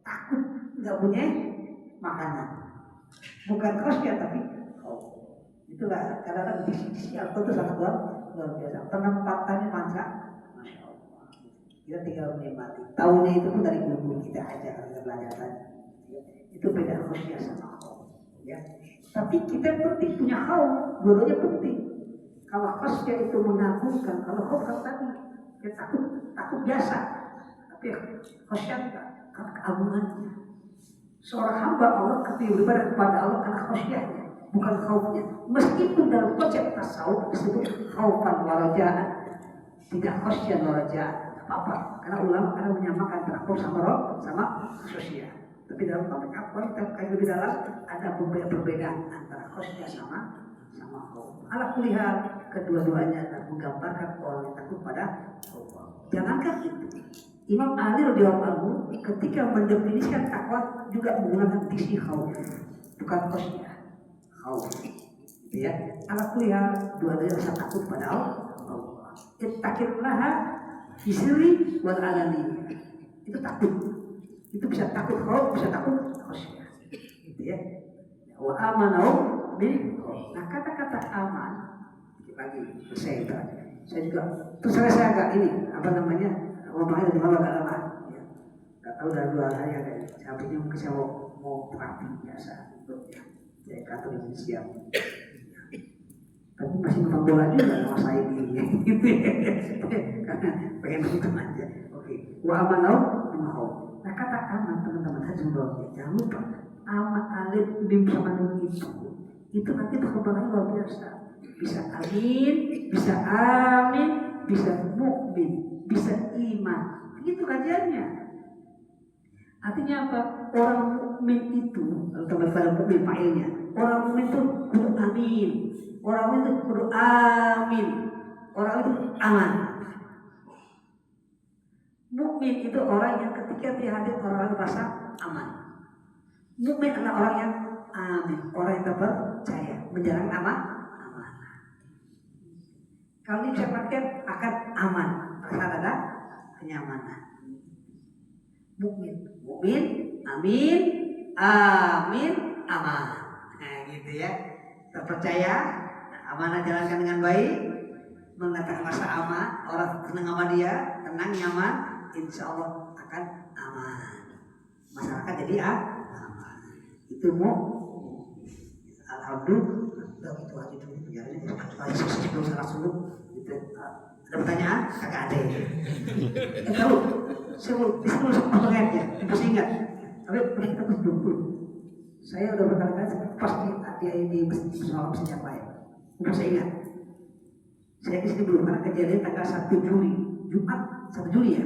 Takut nggak punya makanan, bukan khasya tapi itulah kadang-kadang di atau itu sangat luar biasa. Penempatannya mantap, masya Allah. Kita tinggal menikmati. Tahunnya itu pun dari guru kita aja kita belajar tadi. Ya. Itu beda khususnya sama Allah. Ya. Tapi kita penting punya khauf, dua-duanya penting. Kalau khususnya itu mengagumkan, kalau khauf tadi kita takut biasa. Tapi khasyat karena keagungannya. Seorang hamba Allah beribadah kepada Allah karena khasyatnya, bukan khaufnya. Meskipun dalam konsep tasawuf disebut khaufan wa rajaan, tidak khasyat wa rajaan, apa-apa. Karena ulama karena menyamakan antara khauf sama khasyat. Tapi dalam konteks kita lebih dalam ada perbedaan antara khasyat sama khauf. Ala kulihat kedua-duanya adalah menggambarkan orang yang takut pada Allah. Jangankan itu, Imam Ali radhiyallahu anhu ketika mendefinisikan takwa juga menggunakan diksi khauf, bukan khasyah, khauf. Gitu ya. Ala kulihat dua-duanya rasa takut pada Allah. Ittaqillaha fi sirri wal alani. Itu takut. Itu bisa takut khauf, bisa takut khasyah. Gitu ya. Wa amanau bil. Nah, kata-kata aman lagi saya juga terus saya agak ini apa namanya ngomongnya dari mana agak lama ya. Gak tahu dari 2 hari ada saya pikir mungkin saya mau terapi biasa ya. Saya kantor ini siap ya. Tapi masih nonton bola juga sama saya ini gitu ya. Karena pengen nonton aja. Oke. Wa amanau mau. Nah, kata aman teman-teman hajurullah jangan lupa aman alif bim sama nun itu nanti perkembangannya luar biasa. Bisa amin, bisa amin, bisa mukmin, bisa iman. Itu kajiannya. Artinya apa? Orang mukmin itu, atau pada mukmin failnya, orang mukmin itu kudu amin, orang mukmin itu kudu amin, orang itu aman. Mukmin itu orang yang ketika dia hadir orang merasa aman. Mukmin adalah orang yang amin, orang yang percaya menjalankan amanah. Kalau ini bisa pakai akan aman, asal ada kenyamanan. Mukmin, amin, amin, aman. Nah, gitu ya. Terpercaya, amanah jalankan dengan baik, mengatakan rasa aman, orang tenang sama dia, tenang, nyaman, insya Allah akan aman. Masyarakat jadi aman. Itu alhamdulillah itu aja dulu biarnya sebelum salah suruh gitu. Ada pertanyaan? Kagak ada ya. Tahu? Sebelum pertanyaannya masih ingat. Tapi kita dulu. Saya udah berkali-kali pasti dia ini bersama siapa ya. Saya ingat. Saya di sini belum karena kejadian tanggal 1 Juli Jumat 1 Juli ya.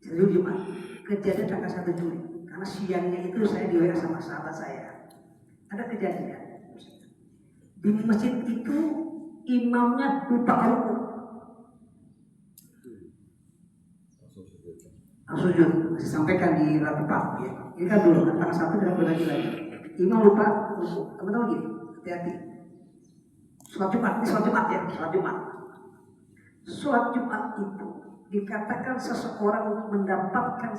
1 Juli Jumat. Kejadian tanggal 1 Juli. Karena siangnya itu saya di WA sama sahabat saya. Ada kejadian di masjid itu imamnya lupa ruku, sujud. Saya sampaikan di Ratu Pak ya. Ini kan dulu tanggal 1 tidak boleh lagi. Imam lupa ruku. Teman-teman gini, hati-hati. Sholat Jumat ya, sholat Jumat. Sholat Jumat itu dikatakan seseorang mendapatkan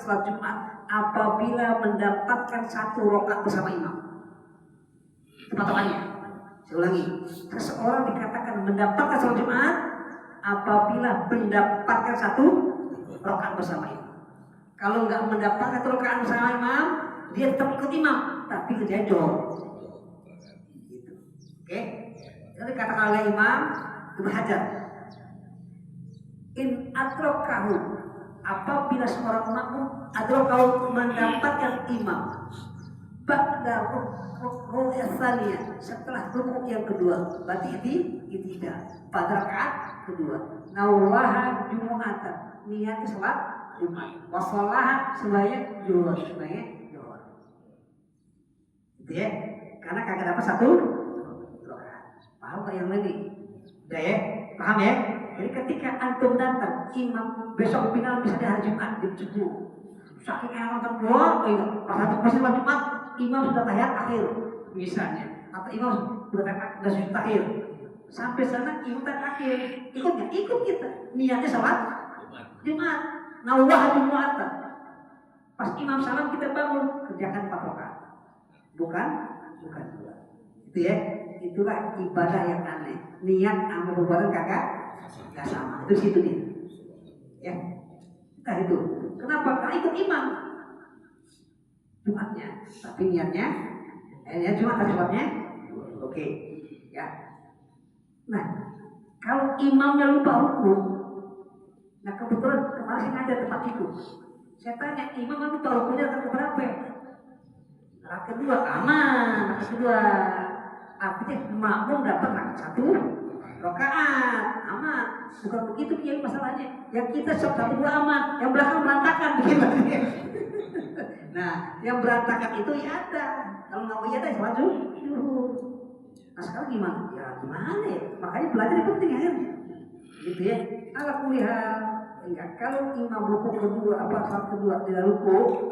sholat Jumat apabila mendapatkan 1 rakaat bersama imam. Itu patokannya. Saya ulangi, seseorang dikatakan mendapatkan sholat Jumat apabila mendapatkan 1 rakaat bersama imam. Kalau nggak mendapatkan 1 rakaat bersama imam, dia tetap ikut imam, tapi kerjanya jauh. Gitu. Oke? Jadi dikatakan oleh imam Ibnu Hajar, in atrokahu, apabila seorang makmum atrokahu mendapatkan imam ba'da ruku' tsaniyah, setelah ruku' yang kedua, berarti ini tidak pada rakaat kedua. Nawaha jumu'atan, niat salat Jumat, wasalah sebanyak Jumat. Gitu ya, karena kagak dapat 1 rakaat. Paham nggak yang ini? Udah ya, paham ya? Jadi ketika antum datang, imam besok final bisa di hari Jumat jam 7. Saking yang nonton bola, pas antum masih sholat Jumat, imam sudah tahiyat akhir misalnya, atau imam sudah sujud akhir. Sampai sana imam tahiyat akhir, ikut kita. Niatnya sholat Jumat. Nawah Jumatan. Pas imam salam kita bangun, kerjakan 4 rakaat. Bukan 2. Itu ya. Itulah ibadah yang aneh. Niat sama perbuatan kagak sama. Itu situ nih. Ya. Nah itu. Kenapa? Karena ikut imam Jumatnya, tapi niatnya Jumat tapi sholatnya oke. Ya. Nah, kalau imamnya lupa ruku, Nah kebetulan kemarin saya ngajar tempat itu. Saya tanya, imam itu kalau punya rakaat berapa? Rakaat kedua aman, rakaat kedua. Artinya makmum dapat rakaat 1 rakaat aman. Bukan begitu kiai masalahnya. Yang kita satu dua aman, yang belakang berantakan begitu. Nah, yang berantakan itu ya ada. Kalau nggak mau ya ada sholat zuhur. Nah sekarang gimana? Ya gimana ya? Makanya belajar itu penting akhirnya. Gitu ya. Ala kuliah enggak. Kalau imam ruku kedua apa saat kedua tidak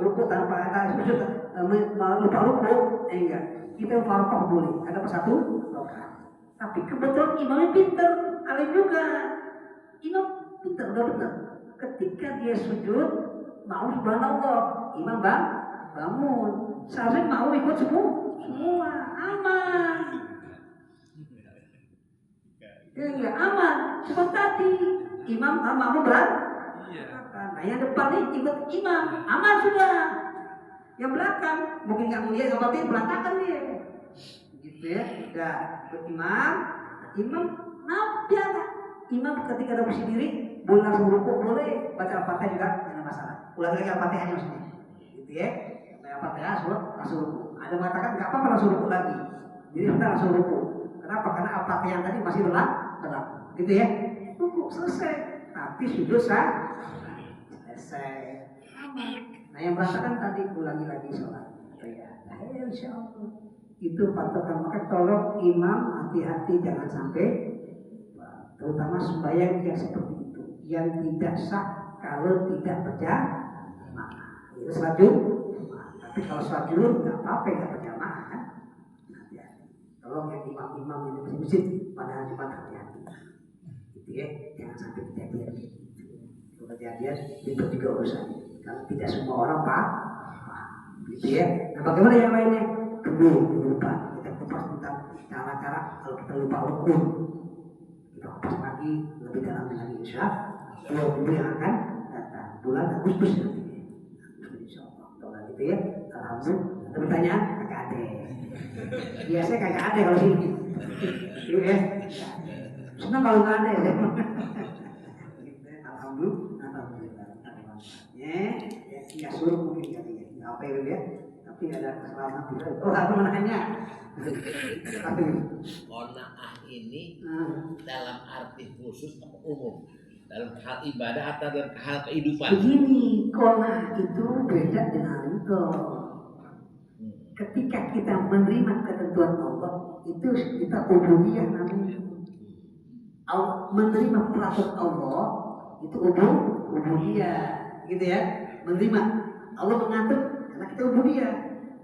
ruku tanpa ada sujud lupa ruku, enggak. Kita farqah boleh. Ada satu rakaat. Tapi kebetulan imamnya pintar, alim juga. Imam pintar udah benar. Ketika dia sujud mau subhanallah, imam bangun. Seharusnya mau ikut semua aman. Ya aman. Cuma tadi imam mau nah yang depan nih ikut imam aman sudah. Yang belakang mungkin nggak melihat nggak apa-apa berantakan dia. Gitu ya. Udah ikut imam biasa. Imam ketika ada posisi diri boleh langsung rukuk, boleh baca Al-Fatihah juga tidak ada masalah. Ulangi lagi Al-Fatihahnya maksudnya. Gitu ya. Al-Fatihah langsung rukuk. Ada mengatakan nggak apa-apa langsung rukuk lagi. Jadi kita langsung rukuk. Kenapa? Karena Al-Fatihah yang tadi masih berlaku. Gitu ya. Rukuk selesai. Tapi sujud selesai. Nah yang berantakan tadi ulangi lagi sholat. Ya, insya Allah. Itu patokan. Maka tolong imam hati-hati jangan sampai terutama sembahyang yang seperti itu yang tidak sah kalau tidak berjamaah. Itu sholat Jumat. Tapi kalau sholat Jumat nggak apa-apa nggak berjamaah kan. Tolong yang imam-imam yang di masjid pada hari Jumat hati-hati. Gitu ya, jangan sampai kejadian. Kalau kejadian itu juga urusan. Kalau tidak semua orang paham. Gitu ya. Nah bagaimana yang lainnya? Tunggu lupa. Kita kupas tentang cara-cara kalau kita lupa rukun. Kita kupas lagi lebih dalam lagi insya Allah yang akan datang bulan Agustus nanti. Insya Allah. Kalau gitu ya. Alhamdulillah. Ada pertanyaan? Kagak ada. Biasanya kagak ada kalau sini. Iya ya. Senang kalau nggak ada ya. Alhamdulillah. Ya suruh mungkin katanya. Apa ya? Tapi ada kesalahan juga. Oh, aku menanya.
Qanaah ini dalam arti khusus atau umum? Dalam hal ibadah atau dalam hal kehidupan?
Begini, qanaah itu beda dengan ridho. Ketika kita menerima ketentuan Allah, itu kita ubudiyah namanya. Menerima peraturan Allah itu ubudiyah, gitu ya. Menerima Allah mengatur karena kita ubudiyah.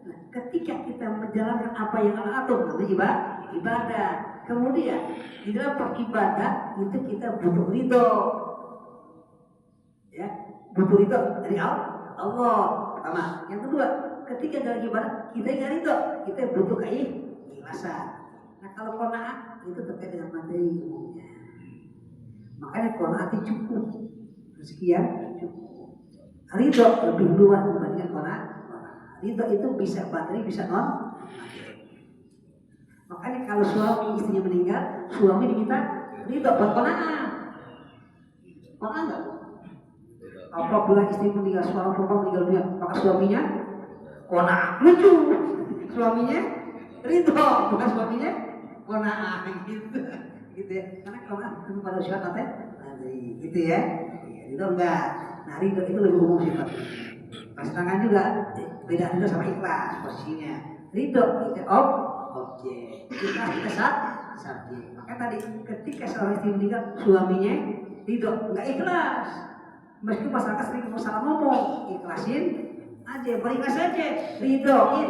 Nah, ketika kita menjalankan apa yang Allah atur namanya ibadah. Kemudian di dalam beribadah itu kita butuh ridho, ya, butuh ridho dari Allah. Pertama, yang kedua, ketika dalam ibadah kita nggak ridho, kita butuh keikhlasan. Nah kalau qanaah itu terkait dengan materi umumnya. Makanya qanaah itu cukup, sekian cukup. Ridho lebih luas dibandingkan qanaah. Ridho itu bisa materi, bisa non. Makanya kalau suami istrinya meninggal, suami diminta ridho buat qanaah. Qanaah nggak? Apabila istri meninggal, suami perempuan meninggal dunia, maka suaminya qanaah. Lucu, suaminya ridho, bukan suaminya qanaah gitu. Gitu ya. Karena qanaah itu pada syarat gitu ya. Ridho enggak. Nah ridho itu lebih umum sifatnya. Pasangan juga beda ridho sama ikhlas posisinya. Ridho itu objek, ikhlas kita subjek. Maka tadi ketika seorang istri meninggal, suaminya ridho, enggak ikhlas. Meskipun masyarakat sering salah ngomong, ikhlasin aja, berikhlas aja, ridhoin.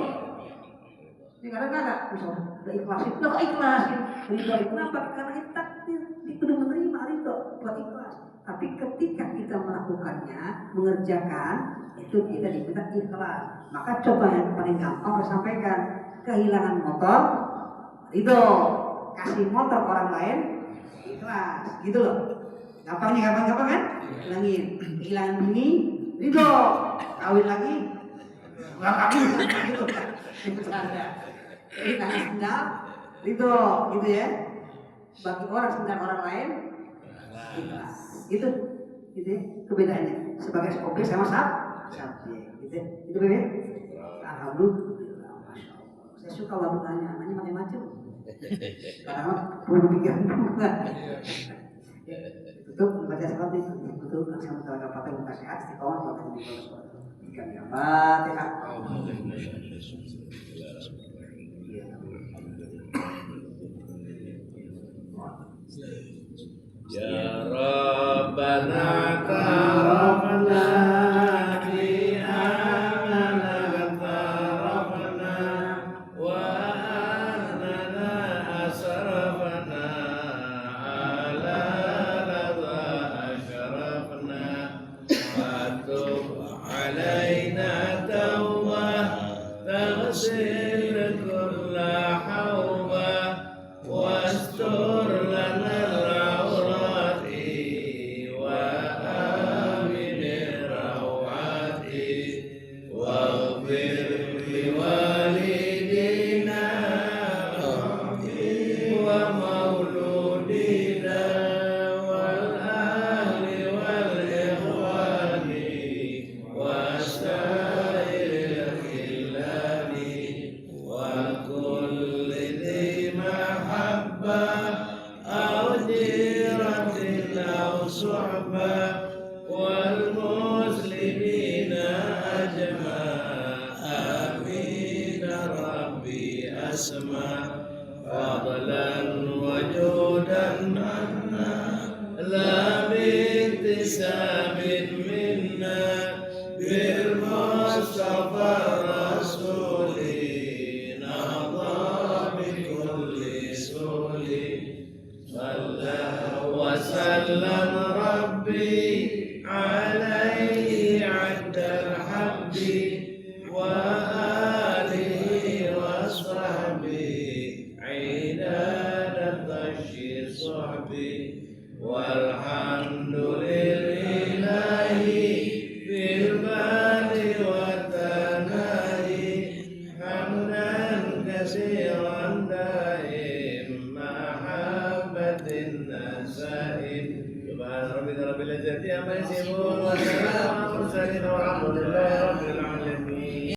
Ini kadang-kadang udah ikhlasin, udah ikhlasin, ridhoin. Kenapa? Karena itu takdir, itu udah menerima ridho, buat ikhlas. Tapi ketika kita melakukannya, mengerjakan, itu kita diminta ikhlas. Maka coba yang paling gampang saya sampaikan, kehilangan motor, ridho, kasih motor orang lain, ikhlas, gitu loh. Gampang kan? Hilangin, kehilangan bini, ridho, kawin lagi, nggak kawin, gitu kan? Itu ada. Kehilangan sendal, ridho, gitu ya. Bagi orang sendal orang lain, ikhlas. Itu gitu ya. Itu bedanya sebagai objek sama subjek gitu ya. Itu bebe. Alhamdulillah, masya Allah. Saya suka waktu nanya macam-macam. Karena punya pikiran bunga. Tutup baca salat itu betul sama terhadap fatihah nasihat istiqomah waktu di ikan ya fatihah.
Ya Rabbana tarafna bi annana tarafna wa annana asrafna ala ladha ashrafna fatub alaina tawbah taghsil kulla hawbah wastur lana